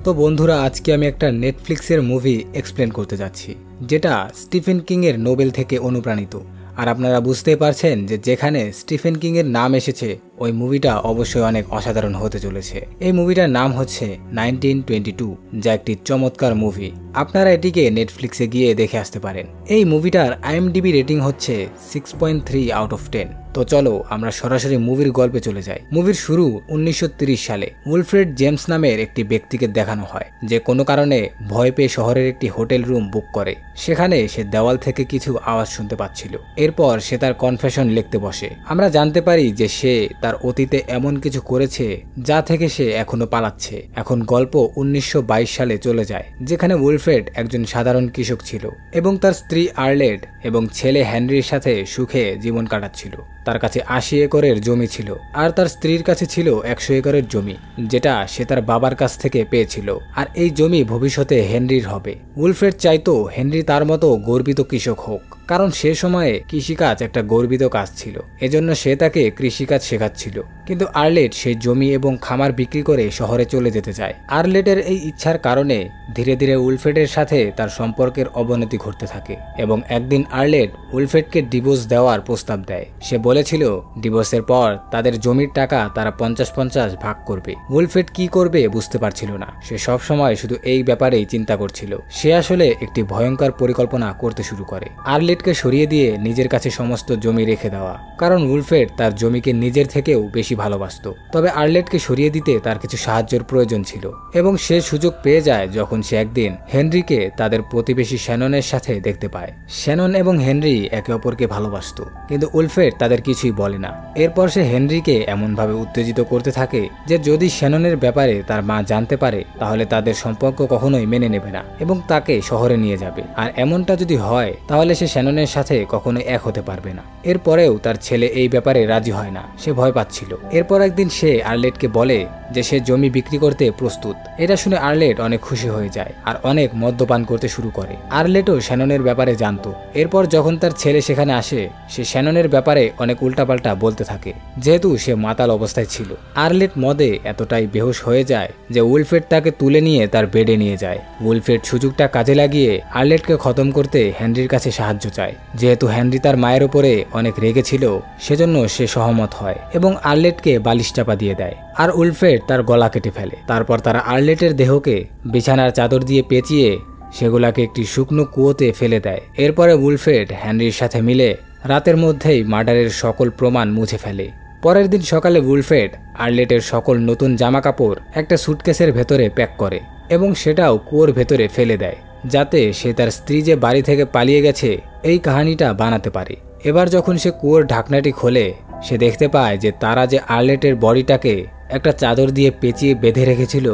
তো বন্ধুরা, আজকে আমি একটা নেটফ্লিক্সের মুভি এক্সপ্লেন করতে যাচ্ছি, যেটা স্টিফেন কিং এর নোবেল থেকে অনুপ্রাণিত। আর আপনারা বুঝতেই পারছেন যে যেখানে স্টিফেন কিং এর নাম এসেছে, ওই মুভিটা অবশ্যই অনেক অসাধারণ হতে চলেছে। এই মুভিটার নাম হচ্ছে 1922, যা একটি চমৎকার মুভি। আপনারা এটিকে নেটফ্লিক্সে গিয়ে দেখে আসতে পারেন। এই মুভিটার IMDb রেটিং হচ্ছে 6.3 আউট অফ 10। তো চলো আমরা সরাসরি মুভির গল্পে চলে যাই। মুভির শুরু 1930 সালে। উইলফ্রেড জেমস নামের একটি ব্যক্তিকে দেখানো হয়, যে কোনো কারণে ভয় পেয়ে শহরের একটি হোটেল রুম বুক করে। সেখানে সে দেওয়াল থেকে কিছু আওয়াজ শুনতে পাচ্ছিল। এরপর সে তার কনফেশন লিখতে বসে। আমরা জানতে পারি যে সে তার অতীতে এমন কিছু করেছে যা থেকে সে এখনো পালাচ্ছে। এখন গল্প 1922 সালে চলে যায়, যেখানে উইলফ্রেড একজন সাধারণ কৃষক ছিল এবং তার স্ত্রী আর্লেট এবং ছেলে হেনরির সাথে সুখে জীবন কাটাচ্ছিল। তার কাছে 80 একরের জমি ছিল, আর তার স্ত্রীর কাছে ছিল 100 একরের জমি, যেটা সে তার বাবার কাছ থেকে পেয়েছিল। আর এই জমি ভবিষ্যতে হেনরির হবে। উইলফ্রেড চাইতো হেনরি তার মতো গর্বিত কৃষক হোক, কারণ সে সময়ে কৃষিকাজ একটা গর্বিত কাজ ছিল। এজন্য সে তাকে কৃষিকাজ শেখাচ্ছিল। কিন্তু আর্লেট সেই জমি এবং খামার বিক্রি করে শহরে চলে যেতে চায়। আর্লেটের এই ইচ্ছার কারণে ধীরে ধীরে উইলফ্রেডের সাথে তার সম্পর্কের অবনতি ঘটতে থাকে এবং একদিন আর্লেট উইলফ্রেডকে ডিভোর্স দেওয়ার প্রস্তাব দেয়। সে বলেছিল ডিভোর্সের পর তাদের জমির টাকা তারা 50-50 ভাগ করবে। উইলফ্রেড কি করবে বুঝতে পারছিল না। সে সবসময় শুধু এই ব্যাপারেই চিন্তা করছিল। সে আসলে একটি ভয়ঙ্কর পরিকল্পনা করতে শুরু করে, আর্লেটকে সরিয়ে দিয়ে নিজের কাছে সমস্ত জমি রেখে দেওয়া। কারণ উইলফ্রেড তার জমিকে নিজের থেকেও বেশি ভালোবাসত। তবে আর্লেটকে সরিয়ে দিতে তার কিছু সাহায্যের প্রয়োজন ছিল, এবং সে সুযোগ পেয়ে যায় যখন সে একদিন হেনরিকে তাদের প্রতিবেশী শ্যাননের সাথে দেখতে পায়। শ্যানন এবং হেনরি একে অপরকে ভালোবাসত, কিন্তু উইলফ্রেড তাদের কিছুই বলে না। এরপর সে হেনরিকে এমনভাবে উত্তেজিত করতে থাকে যে যদি শ্যাননের ব্যাপারে তার মা জানতে পারে, তাহলে তাদের সম্পর্ক কখনোই মেনে নেবে না এবং তাকে শহরে নিয়ে যাবে। আর এমনটা যদি হয়, তাহলে সে শ্যাননের সাথে কখনোই এক হতে পারবে না। এরপরেও তার ছেলে এই ব্যাপারে রাজি হয় না। সে ভয় পাচ্ছিল। এরপর একদিন সে আর্লেটকে বলে যে সে জমি বিক্রি করতে প্রস্তুত। এটা শুনে আর্লেট অনেক খুশি হয়ে যায় আর অনেক মদ্যপান করতে শুরু করে। আর্লেটও শ্যাননের ব্যাপারে জানতো। এরপর যখন তার ছেলে সেখানে আসে, সে শ্যাননের ব্যাপারে অনেক উল্টাপাল্টা বলতে থাকে, যেহেতু সে মাতাল অবস্থায় ছিল। আর্লেট মদে এতটাই বেহুশ হয়ে যায় যে উইলফ্রেড তাকে তুলে নিয়ে তার বেডে নিয়ে যায়। উইলফ্রেড সুযোগটা কাজে লাগিয়ে আর্লেটকে খতম করতে হেনরির কাছে সাহায্য চায়। যেহেতু হেনরি তার মায়ের উপরে অনেক রেগেছিল, সেজন্য সে সহমত হয় এবং আর্লেটকে বালিশ চাপা দিয়ে দেয়। আর উইলফ্রেড তার গলা কেটে ফেলে। তারপর তারা আর্লেটের দেহকে বিছানার চাদর দিয়ে পেঁচিয়ে সেগুলাকে একটি শুকনো কুয়োতে ফেলে দেয়। এরপরে উইলফ্রেড হেনরির সাথে মিলে রাতের মধ্যেই মার্ডারের সকল প্রমাণ মুছে ফেলে। পরের দিন সকালে উইলফ্রেড আর্লেটের সকল নতুন জামা কাপড় একটা সুটকেসের ভেতরে প্যাক করে এবং সেটাও কুয়োর ভেতরে ফেলে দেয়, যাতে সে তার স্ত্রী যে বাড়ি থেকে পালিয়ে গেছে এই কাহিনীটা বানাতে পারে। এবার যখন সে কুয়োর ঢাকনাটি খোলে, সে দেখতে পায় যে তারা যে আর্লেটের বডিটাকে একটা চাদর দিয়ে পেঁচিয়ে বেঁধে রেখেছিল,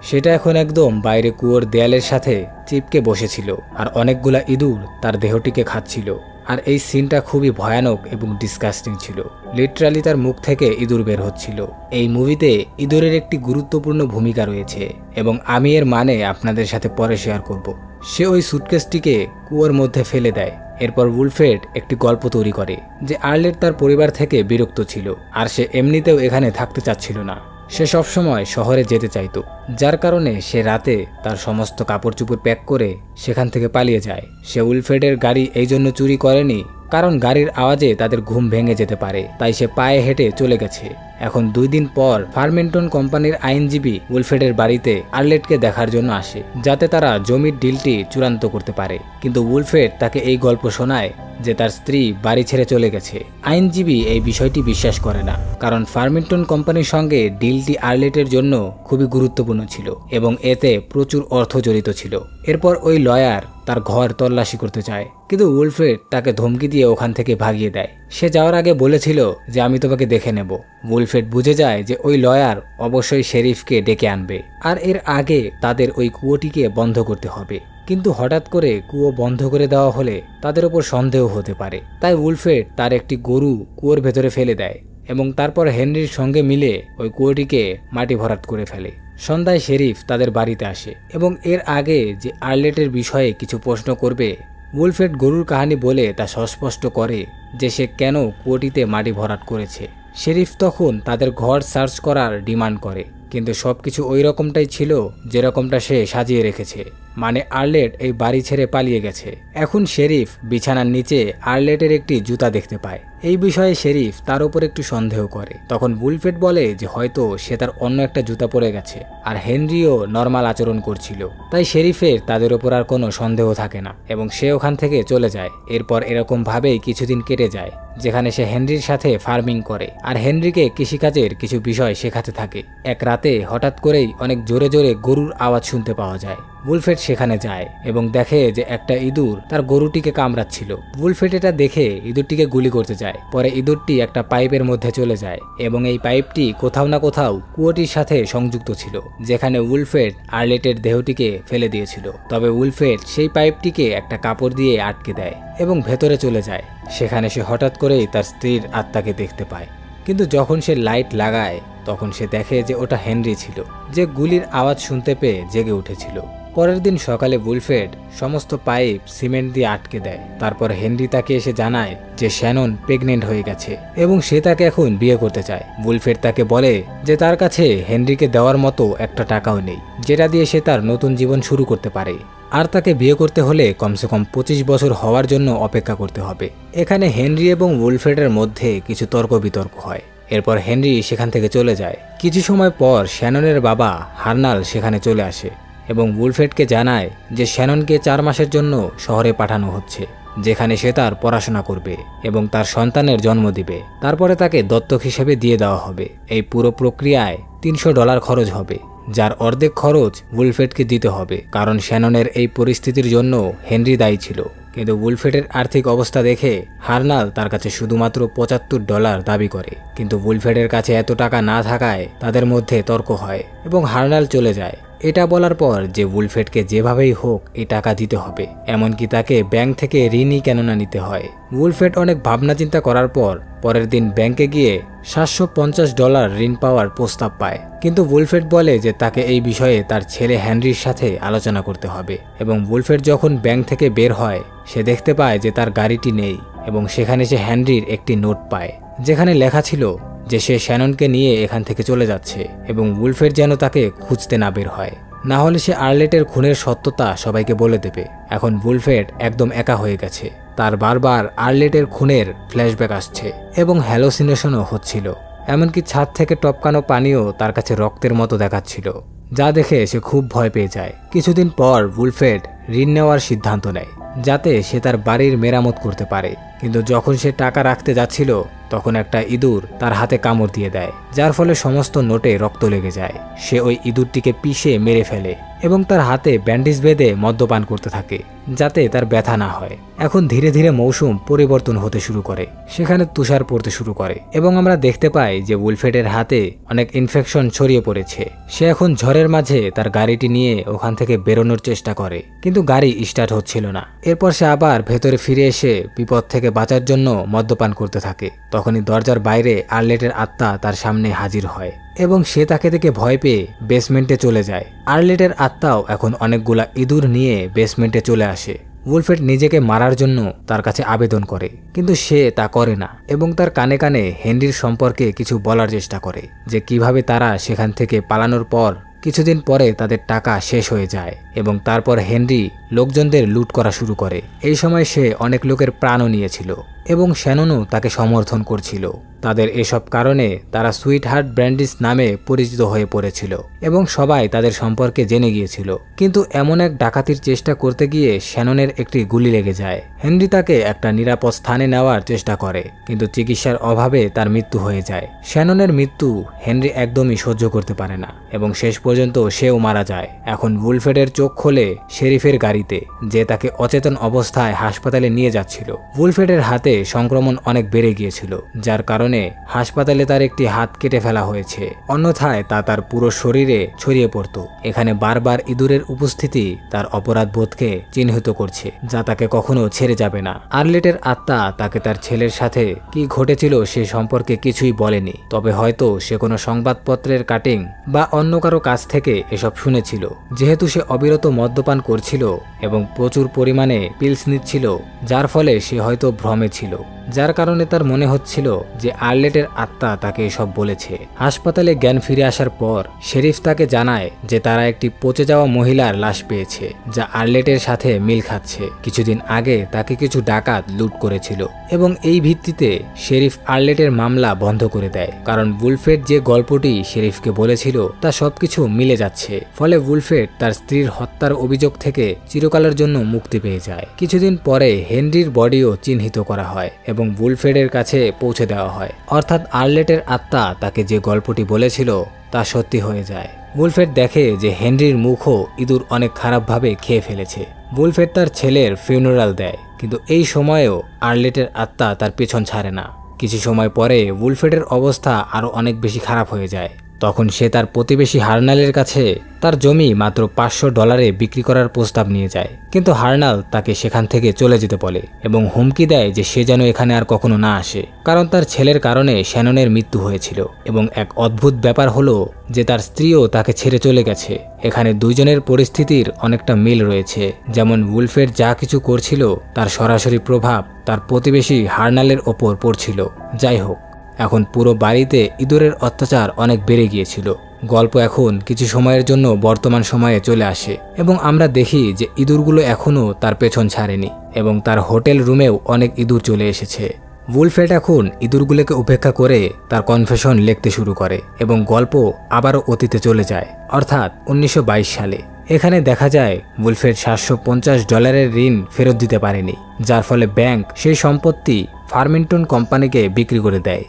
সেটা এখন একদম বাইরে কুয়োর দেয়ালের সাথে চিপকে বসেছিল, আর অনেকগুলা ইঁদুর তার দেহটিকে খাচ্ছিল। আর এই সিনটা খুবই ভয়ানক এবং ডিসকাস্টিং ছিল। লিটারালি তার মুখ থেকে ইঁদুর বের হচ্ছিল। এই মুভিতে ইঁদুরের একটি গুরুত্বপূর্ণ ভূমিকা রয়েছে এবং আমি এর মানে আপনাদের সাথে পরে শেয়ার করব। সে ওই সুটকেসটিকে কুয়োর মধ্যে ফেলে দেয়। এরপর উইলফ্রেড একটি গল্প তৈরি করে যে আর্লেট তার পরিবার থেকে বিরক্ত ছিল, আর সে এমনিতেও এখানে থাকতে চাচ্ছিল না। সে সবসময় শহরে যেতে চাইতো, যার কারণে সে রাতে তার সমস্ত কাপড় চোপড় প্যাক করে সেখান থেকে পালিয়ে যায়। সে উইলফ্রেডের গাড়ি এই জন্য চুরি করেনি কারণ গাড়ির আওয়াজে তাদের ঘুম ভেঙে যেতে পারে, তাই সে পায়ে হেঁটে চলে গেছে। এখন 2 দিন পর ফার্মেন্টন কোম্পানির আইনজীবী উইলফ্রেডের বাড়িতে আর্লেটকে দেখার জন্য আসে, যাতে তারা জমির ডিলটি চূড়ান্ত করতে পারে। কিন্তু উইলফ্রেড তাকে এই গল্প শোনায় যে তার স্ত্রী বাড়ি ছেড়ে চলে গেছে। আইনজীবী এই বিষয়টি বিশ্বাস করে না, কারণ ফার্মেন্টন কোম্পানির সঙ্গে ডিলটি আর্লেটের জন্য খুবই গুরুত্বপূর্ণ ছিল এবং এতে প্রচুর অর্থ জড়িত ছিল। এরপর ওই লয়ার তার ঘর তল্লাশি করতে চায়, কিন্তু উইলফ্রেড তাকে ধমকি দিয়ে ওখান থেকে ভাগিয়ে দেয়। সে যাওয়ার আগে বলেছিল যে আমি তোমাকে দেখে নেব। উইলফ্রেড বুঝে যায় যে ওই লয়ার অবশ্যই শেরিফকে ডেকে আনবে, আর এর আগে তাদের ওই কুয়োটিকে বন্ধ করতে হবে। কিন্তু হঠাৎ করে কুয়ো বন্ধ করে দেওয়া হলে তাদের উপর সন্দেহ হতে পারে। তাই উইলফ্রেড তার একটি গরু কুয়োর ভেতরে ফেলে দেয় এবং তারপর হেনরির সঙ্গে মিলে ওই কুয়োটিকে মাটি ভরাট করে ফেলে। সন্ধ্যায় শেরিফ তাদের বাড়িতে আসে এবং এর আগে যে আর্লেটের বিষয়ে কিছু প্রশ্ন করবে, উইলফ্রেড গরুর কাহিনী বলে তা সুস্পষ্ট করে যে সে কেন কুয়োটিতে মাটি ভরাট করেছে। শেরিফ তখন তাদের ঘর সার্চ করার ডিমান্ড করে, কিন্তু সবকিছু ওই রকমটাই ছিল যেরকমটা সে সাজিয়ে রেখেছে। মানে আর্লেট এই বাড়ি ছেড়ে পালিয়ে গেছে। এখন শেরিফ বিছানার নিচে আর্লেটের একটি জুতা দেখতে পায়। এই বিষয়ে শেরিফ তার উপর একটু সন্দেহ করে। তখন উইলফ্রেড বলে যে হয়তো সে তার অন্য একটা জুতা পরে গেছে, আর হেনরিও নর্মাল আচরণ করছিল। তাই শেরিফের তাদের উপর আর কোনো সন্দেহ থাকে না এবং সে ওখান থেকে চলে যায়। এরপর এরকম ভাবেই কিছুদিন কেটে যায়, যেখানে সে হেনরির সাথে ফার্মিং করে আর হেনরিকে কৃষিকাজের কিছু বিষয় শেখাতে থাকে। এক রাতে হঠাৎ করেই অনেক জোরে জোরে গরুর আওয়াজ শুনতে পাওয়া যায়। উইলফ্রেড সেখানে যায় এবং দেখে যে একটা ইঁদুর তার গরুটিকে কামড়াচ্ছিল। উইলফ্রেড এটা দেখে ইঁদুরটিকে গুলি করতে যায়। পরে ইঁদুরটি একটা পাইপের মধ্যে চলে যায় এবং এই পাইপটি কোথাও না কোথাও কুয়োটির সাথে সংযুক্ত ছিল, যেখানে উইলফ্রেড আর্লেটের দেহটিকে ফেলে দিয়েছিল। তবে উইলফ্রেড সেই পাইপটিকে একটা কাপড় দিয়ে আটকে দেয় এবং ভেতরে চলে যায়। সেখানে সে হঠাৎ করেই তার স্ত্রীর আত্মাকে দেখতে পায়, কিন্তু যখন সে লাইট লাগায় তখন সে দেখে যে ওটা হেনরি ছিল, যে গুলির আওয়াজ শুনতে পেয়ে জেগে উঠেছিল। পরের দিন সকালে উইলফ্রেড সমস্ত পাইপ সিমেন্ট দিয়ে আটকে দেয়। তারপর হেনরি তাকে এসে জানায় যে শ্যানন প্রেগনেন্ট হয়ে গেছে এবং সে তাকে এখন বিয়ে করতে চায়। উইলফ্রেড তাকে বলে যে তার কাছে হেনরিকে দেওয়ার মতো একটা টাকাও নেই, যেটা দিয়ে সে তার নতুন জীবন শুরু করতে পারে। আর তাকে বিয়ে করতে হলে কমসে কম 25 বছর হওয়ার জন্য অপেক্ষা করতে হবে। এখানে হেনরি এবং উইলফ্রেডের মধ্যে কিছু তর্ক বিতর্ক হয়। এরপর হেনরি সেখান থেকে চলে যায়। কিছু সময় পর শ্যাননের বাবা হার্নাল সেখানে চলে আসে এবং উইলফ্রেডকে জানায় যে শ্যাননকে 4 মাসের জন্য শহরে পাঠানো হচ্ছে, যেখানে সে তার পড়াশোনা করবে এবং তার সন্তানের জন্ম দিবে। তারপরে তাকে দত্তক হিসেবে দিয়ে দেওয়া হবে। এই পুরো প্রক্রিয়ায় $300 খরচ হবে, যার অর্ধেক খরচ উইলফ্রেডকে দিতে হবে, কারণ শ্যাননের এই পরিস্থিতির জন্য হেনরি দায়ী ছিল। কিন্তু উইলফ্রেডের আর্থিক অবস্থা দেখে হার্নাল তার কাছে শুধুমাত্র $75 দাবি করে। কিন্তু উইলফ্রেডের কাছে এত টাকা না থাকায় তাদের মধ্যে তর্ক হয় এবং হার্নাল চলে যায়, এটা বলার পর যে উইলফ্রেডকে যেভাবেই হোক এই টাকা দিতে হবে, এমনকি তাকে ব্যাংক থেকে ঋণই কেননা নিতে হয়। উইলফ্রেড অনেক ভাবনা চিন্তা করার পর পরের দিন ব্যাংকে গিয়ে $750 ঋণ পাওয়ার প্রস্তাব পায়। কিন্তু উইলফ্রেড বলে যে তাকে এই বিষয়ে তার ছেলে হেনরির সাথে আলোচনা করতে হবে। এবং উইলফ্রেড যখন ব্যাংক থেকে বের হয় সে দেখতে পায় যে তার গাড়িটি নেই এবং সেখানে সে হেনরির একটি নোট পায়, যেখানে লেখা ছিল যে সে শ্যাননকে নিয়ে এখান থেকে চলে যাচ্ছে এবং উইলফ্রেড যেন তাকে খুঁজতে না বের হয়, না হলে সে আর্লেটের খুনের সত্যতা সবাইকে বলে দেবে। এখন উইলফ্রেড একদম একা হয়ে গেছে। তার বারবার আর্লেটের খুনের ফ্ল্যাশব্যাক আসছে এবং হ্যালোসিনেশনও হচ্ছিল। এমনকি ছাদ থেকে টপকানো পানিও তার কাছে রক্তের মতো দেখাচ্ছিল, যা দেখে সে খুব ভয় পেয়ে যায়। কিছুদিন পর উইলফ্রেড ঋণ নেওয়ার সিদ্ধান্ত নেয় যাতে সে তার বাড়ির মেরামত করতে পারে। কিন্তু যখন সে টাকা রাখতে যাচ্ছিল তখন একটা ইঁদুর তার হাতে কামড় দিয়ে দেয়, যার ফলে সমস্ত নোটে রক্ত লেগে যায়। সে ওই ইঁদুরটিকে পিষে মেরে ফেলে এবং তার হাতে ব্যান্ডেজ বেঁধে মদ্যপান করতে থাকে যাতে তার ব্যথা না হয়। এখন ধীরে ধীরে মৌসুম পরিবর্তন হতে শুরু করে, সেখানে তুষার পড়তে শুরু করে এবং আমরা দেখতে পাই যে উইলফ্রেডের হাতে অনেক ইনফেকশন ছড়িয়ে পড়েছে। সে এখন ঝড়ের মাঝে তার গাড়িটি নিয়ে ওখান থেকে বেরোনোর চেষ্টা করে, কিন্তু গাড়ি স্টার্ট হচ্ছিল না। এরপর সে আবার ভেতরে ফিরে এসে বিপদ থেকে বাঁচার জন্য মদ্যপান করতে থাকে। তখনই দরজার বাইরে আর্লেটের আত্মা তার সামনে হাজির হয় এবং সে তাকে দেখে ভয় পেয়ে বেসমেন্টে চলে যায়। আর্লেটের আত্মাও এখন অনেকগুলা ইঁদুর নিয়ে বেসমেন্টে চলে আসে। উইলফ্রেড নিজেকে মারার জন্য তার কাছে আবেদন করে, কিন্তু সে তা করে না এবং তার কানে কানে হেনরির সম্পর্কে কিছু বলার চেষ্টা করে, যে কিভাবে তারা সেখান থেকে পালানোর পর কিছুদিন পরে তাদের টাকা শেষ হয়ে যায় এবং তারপর হেনরি লোকজনদের লুট করা শুরু করে। এই সময় সে অনেক লোকের প্রাণও নিয়েছিল এবং শ্যাননও তাকে সমর্থন করছিল। তাদের এসব কারণে তারা সুইট হার্ট ব্র্যান্ডিস নামে পরিচিত হয়ে পড়েছিল এবং সবাই তাদের সম্পর্কে জেনে গিয়েছিল। কিন্তু এমন এক ডাকাতির চেষ্টা করতে গিয়ে শ্যাননের একটি গুলি লেগে যায়। হেনরি তাকে একটা নিরাপদ স্থানে নেওয়ার চেষ্টা করে, কিন্তু চিকিৎসার অভাবে তার মৃত্যু হয়ে যায়। শ্যাননের মৃত্যু হেনরি একদমই সহ্য করতে পারে না এবং শেষ পর্যন্ত সেও মারা যায়। এখন উইলফ্রেডের চোখ খোলে শেরিফের গাড়িতে, যে তাকে অচেতন অবস্থায় হাসপাতালে নিয়ে যাচ্ছিল। উইলফ্রেডের হাতে সংক্রমণ অনেক বেড়ে গিয়েছিল, যার কারণে হাসপাতালে তার একটি হাত কেটে ফেলা হয়েছে, অন্যথায় তা তার পুরো শরীরে ছড়িয়ে পড়ত। এখানে বারবার ইঁদুরের উপস্থিতি তার অপরাধ বোধকে চিহ্নিত করছে, যা তাকে কখনো ছেড়ে যাবে না। আর্লেটের আত্মা তাকে তার ছেলের সাথে কি ঘটেছিল সে সম্পর্কে কিছুই বলেনি, তবে হয়তো সে কোনো সংবাদপত্রের কাটিং বা অন্য কারো কাছ থেকে এসব শুনেছিল। যেহেতু সে অবিরত মদ্যপান করছিল এবং প্রচুর পরিমাণে পিলস নিচ্ছিল, যার ফলে সে হয়তো ভ্রমে ছিল, যার কারণে তার মনে হচ্ছিল যে আর্লেটের আত্মা তাকে এসব বলেছে। হাসপাতালে জ্ঞান ফিরে আসার পর শেরিফ তাকে জানায় যে তারা একটি পচে যাওয়া মহিলার লাশ পেয়েছে, যা আর্লেটের সাথে মিল খাচ্ছে। কিছুদিন আগে তাকে কিছু ডাকাত লুট করেছিল এবং এই ভিত্তিতে শেরিফ আর্লেটের মামলা বন্ধ করে দেয়, কারণ উলফ্রেড যে গল্পটি শেরিফকে বলেছিল তা সবকিছু মিলে যাচ্ছে। ফলে উলফ্রেড তার স্ত্রীর হত্যার অভিযোগ থেকে চিরকালের জন্য মুক্তি পেয়ে যায়। কিছুদিন পরে হেনরির বডিও চিহ্নিত করা হয় এবং উলফ্রেডের কাছে পৌঁছে দেওয়া হয়, অর্থাৎ আর্লেটের আত্মা তাকে যে গল্পটি বলেছিল তা সত্যি হয়ে যায়। উলফ্রেড দেখে যে হেনরির মুখও ইঁদুর অনেক খারাপভাবে খেয়ে ফেলেছে। উলফ্রেড তার ছেলের ফিউনারাল দেয়, কিন্তু এই সময়েও আর্লেটের আত্মা তার পেছন ছাড়ে না। কিছু সময় পরে উলফ্রেডের অবস্থা আরও অনেক বেশি খারাপ হয়ে যায়। তখন সে তার প্রতিবেশী হার্নালের কাছে তার জমি মাত্র $500 বিক্রি করার প্রস্তাব নিয়ে যায়, কিন্তু হার্নাল তাকে সেখান থেকে চলে যেতে বলে এবং হুমকি দেয় যে সে যেন এখানে আর কখনো না আসে, কারণ তার ছেলের কারণে শ্যাননের মৃত্যু হয়েছিল। এবং এক অদ্ভুত ব্যাপার হলো যে তার স্ত্রীও তাকে ছেড়ে চলে গেছে। এখানে দুইজনের পরিস্থিতির অনেকটা মিল রয়েছে, যেমন উলফ্রেড যা কিছু করছিল তার সরাসরি প্রভাব তার প্রতিবেশী হার্নালের ওপর পড়ছিল। যাই হোক, এখন পুরো বাড়িতে ইঁদুরের অত্যাচার অনেক বেড়ে গিয়েছিল। গল্প এখন কিছু সময়ের জন্য বর্তমান সময়ে চলে আসে এবং আমরা দেখি যে ইঁদুরগুলো এখনও তার পেছন ছাড়েনি এবং তার হোটেল রুমেও অনেক ইঁদুর চলে এসেছে। উলফ্রেড এখন ইঁদুরগুলোকে উপেক্ষা করে তার কনফেশন লিখতে শুরু করে এবং গল্প আবারও অতীতে চলে যায়, অর্থাৎ 1922 সালে। এখানে দেখা যায় উলফ্রেড $750 ঋণ ফেরত দিতে পারেনি, যার ফলে ব্যাংক সেই সম্পত্তি ফার্মিংটন কোম্পানিকে বিক্রি করে দেয়।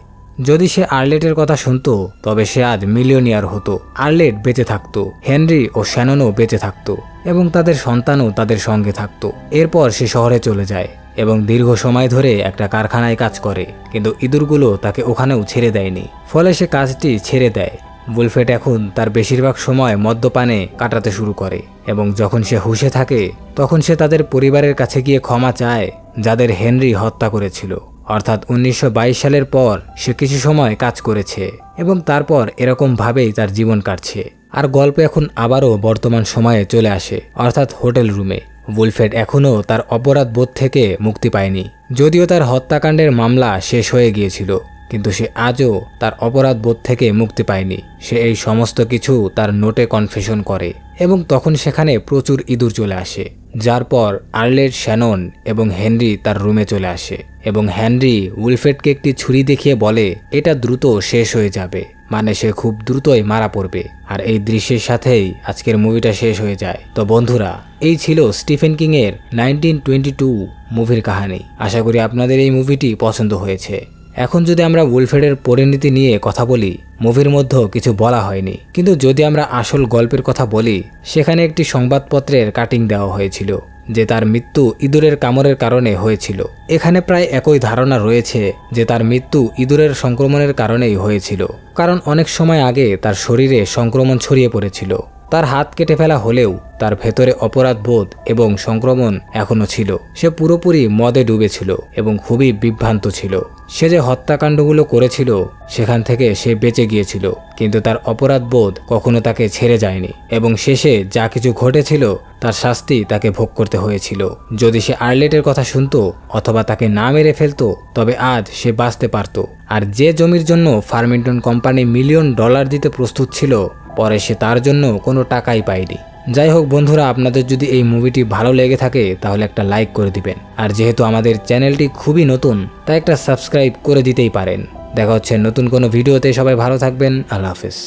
যদি সে আর্লেটের কথা শুনতো তবে সে আজ মিলিয়নিয়ার হতো। আর্লেট বেঁচে থাকতো, হেনরি ও শ্যাননও বেঁচে থাকতো এবং তাদের সন্তানও তাদের সঙ্গে থাকতো। এরপর সে শহরে চলে যায় এবং দীর্ঘ সময় ধরে একটা কারখানায় কাজ করে, কিন্তু ইঁদুরগুলো তাকে ওখানেও ছেড়ে দেয়নি। ফলে সে কাজটি ছেড়ে দেয়। উলফ্রেড এখন তার বেশিরভাগ সময় মদ্যপানে কাটাতে শুরু করে এবং যখন সে হুঁশে থাকে তখন সে তাদের পরিবারের কাছে গিয়ে ক্ষমা চায় যাদের হেনরি হত্যা করেছিল। অর্থাৎ 1922 সালের পর সে কিছু সময় কাজ করেছে এবং তারপর এরকম ভাবেই তার জীবন কাটছে। আর গল্প এখন আবারও বর্তমান সময়ে চলে আসে, অর্থাৎ হোটেল রুমে। উলফ্রেড এখনও তার অপরাধ বোধ থেকে মুক্তি পায়নি। যদিও তার হত্যাকাণ্ডের মামলা শেষ হয়ে গিয়েছিল, কিন্তু সে আজও তার অপরাধ বোধ থেকে মুক্তি পায়নি। সে এই সমস্ত কিছু তার নোটে কনফেশন করে এবং তখন সেখানে প্রচুর ইঁদুর চলে আসে, যার পর আর্লেট, শ্যানন এবং হেনরি তার রুমে চলে আসে এবং হেনরি উলফ্রেডকে একটি ছুরি দেখিয়ে বলে এটা দ্রুত শেষ হয়ে যাবে, মানে সে খুব দ্রুতই মারা পড়বে। আর এই দৃশ্যের সাথেই আজকের মুভিটা শেষ হয়ে যায়। তো বন্ধুরা, এই ছিল স্টিফেন কিং এর 1922 মুভির কাহিনী। আশা করি আপনাদের এই মুভিটি পছন্দ হয়েছে। এখন যদি আমরা উলফ্রেডের পরিণতি নিয়ে কথা বলি, মুভির মধ্যে কিছু বলা হয়নি, কিন্তু যদি আমরা আসল গল্পের কথা বলি, সেখানে একটি সংবাদপত্রের কাটিং দেওয়া হয়েছিল যে তার মৃত্যু ইঁদুরের কামড়ের কারণে হয়েছিল। এখানে প্রায় একই ধারণা রয়েছে যে তার মৃত্যু ইঁদুরের সংক্রমণের কারণেই হয়েছিল, কারণ অনেক সময় আগে তার শরীরে সংক্রমণ ছড়িয়ে পড়েছিল। তার হাত কেটে ফেলা হলেও তার ভেতরে অপরাধ বোধ এবং সংক্রমণ এখনও ছিল। সে পুরোপুরি মদে ডুবেছিল এবং খুবই বিভ্রান্ত ছিল। সে যে হত্যাকাণ্ডগুলো করেছিল সেখান থেকে সে বেঁচে গিয়েছিল, কিন্তু তার অপরাধ বোধ কখনো তাকে ছেড়ে যায়নি এবং শেষে যা কিছু ঘটেছিল তার শাস্তি তাকে ভোগ করতে হয়েছিল। যদি সে আর্লেটের কথা শুনতো অথবা তাকে না মেরে ফেলতো তবে আজ সে বাঁচতে পারত। আর যে জমির জন্য ফার্মিংটন কোম্পানি $1,000,000 দিতে প্রস্তুত ছিল, পরে সে তার জন্য কোনো টাকাই পায়নি। যাই হোক বন্ধুরা, আপনাদের যদি এই মুভিটি ভালো লেগে থাকে তাহলে একটা লাইক করে দিবেন। আর যেহেতু আমাদের চ্যানেলটি খুবই নতুন, তাই একটা সাবস্ক্রাইব করে দিতেই পারেন। দেখা হচ্ছে নতুন কোনো ভিডিওতে। সবাই ভালো থাকবেন। আল্লাহ হাফেজ।